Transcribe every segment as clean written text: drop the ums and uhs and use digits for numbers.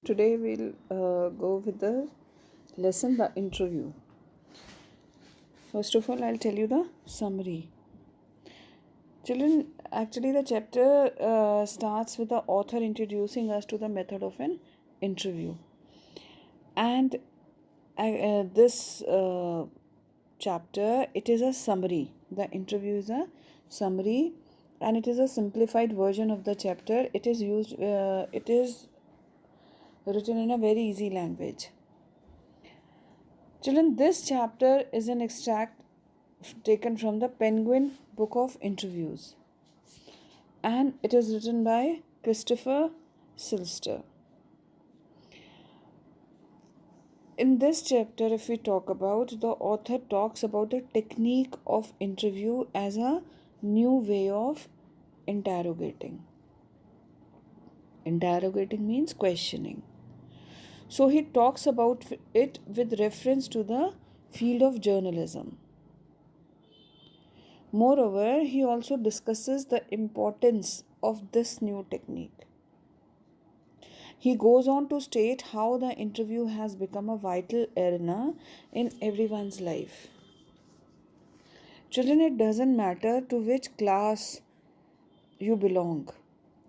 Today we'll go with the lesson, the interview. First of all, I'll tell you the summary. Children, actually, the chapter starts with the author introducing us to the method of an interview. And this chapter, it is a summary. The interview is a summary, and it is a simplified version of the chapter. It is written in a very easy language. Children, this chapter is an extract taken from the Penguin Book of Interviews, and it is written by Christopher Silster. In this chapter, if we talk about, the author talks about the technique of interview as a new way of interrogating. Interrogating means questioning. So he talks about it with reference to the field of journalism. Moreover, he also discusses the importance of this new technique. He goes on to state how the interview has become a vital arena in everyone's life. Children, it doesn't matter to which class you belong,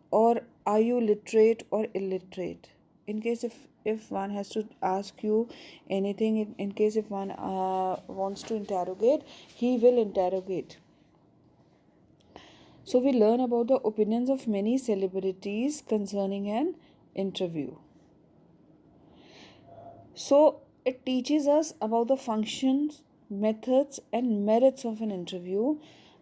or are you literate or illiterate. In case if one has to ask you anything, in case if one wants to interrogate, he will interrogate. So we learn about the opinions of many celebrities concerning an interview. So it teaches us about the functions, methods, and merits of an interview,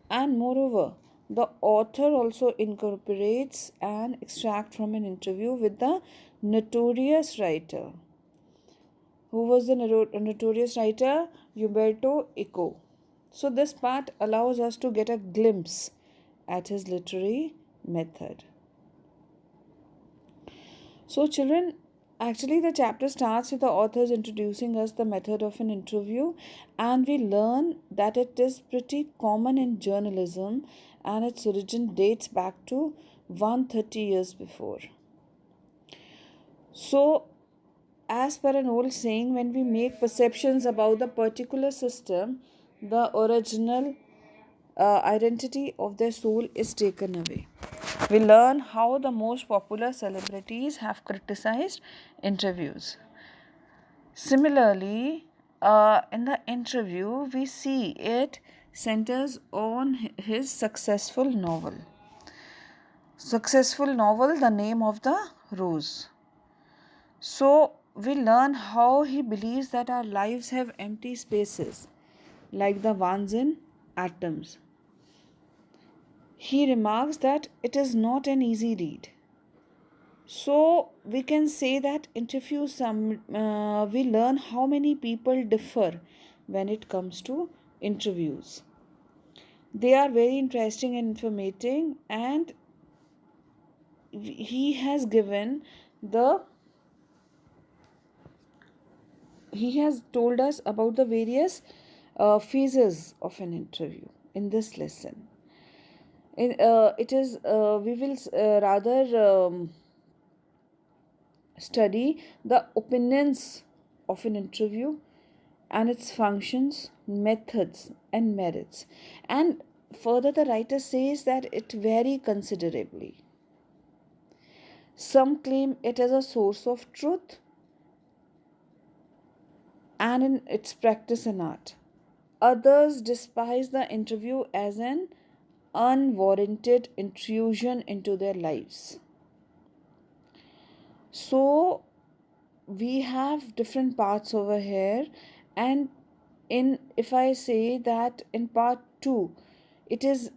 and moreover, the author also incorporates an extract from an interview with the notorious writer. Who was the notorious writer? Umberto Eco. So this part allows us to get a glimpse at his literary method. So, children, actually, the chapter starts with the authors introducing us the method of an interview, and we learn that it is pretty common in journalism and its origin dates back to 130 years before. So, as per an old saying, when we make perceptions about the particular system, the original identity of their soul is taken away. We learn how the most popular celebrities have criticized interviews. Similarly, in the interview, we see it centers on his successful novel. Successful novel, The Name of the Rose. So, we learn how he believes that our lives have empty spaces, like the ones in atoms. He remarks that it is not an easy read. So we can say that we learn how many people differ when it comes to interviews. They are very interesting and informative, and he has given the he has told us about the various phases of an interview in this lesson. It is we will rather study the opinions of an interview and its functions, methods, and merits. And further, the writer says that it vary considerably. Some claim it as a source of truth and in its practice and art. Others despise the interview as an unwarranted intrusion into their lives. So, we have different parts over here, and in if I say that in part 2 it is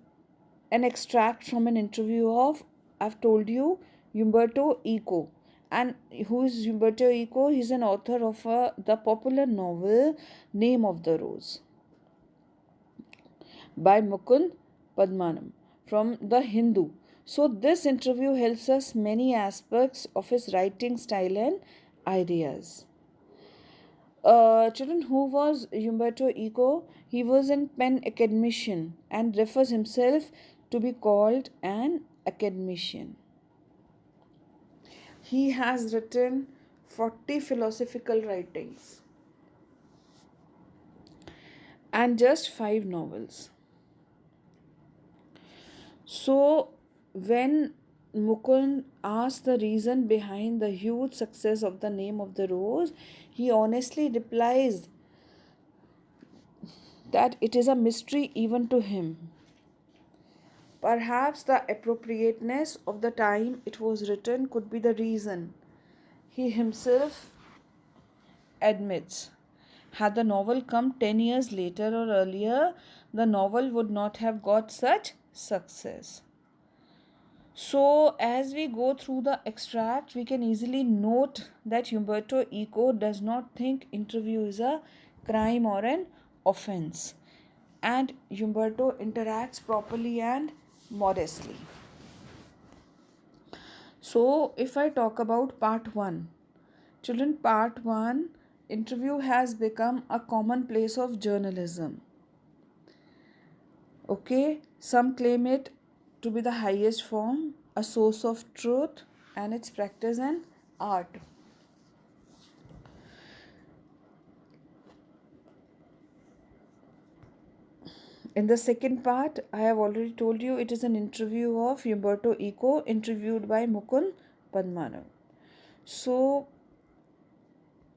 an extract from an interview of, I've told you, Umberto Eco. And who is Umberto Eco? He's an author of the popular novel Name of the Rose by Mukund Padmanabhan from the Hindu. So this interview helps us many aspects of his writing style and ideas. Children, who was Umberto Eco? He was an pen academician and refers himself to be called an academician. He has written 40 philosophical writings, and just 5 novels. So, when Mukund asked the reason behind the huge success of The Name of the Rose, he honestly replies that it is a mystery even to him. Perhaps the appropriateness of the time it was written could be the reason. He himself admits. Had the novel come 10 years later or earlier, the novel would not have got such success. So, as we go through the extract, we can easily note that Umberto Eco does not think interview is a crime or an offense, and Umberto interacts properly and modestly. So, if I talk about part 1, children, part 1, interview has become a commonplace of journalism. Okay, some claim it to be the highest form, a source of truth, and its practice and art. In the second part, I have already told you it is an interview of Umberto Eco interviewed by Mukund Padmanabh. So,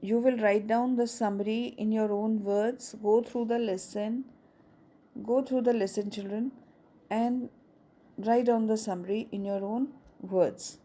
you will write down the summary in your own words, go through the lesson, children, and write down the summary in your own words.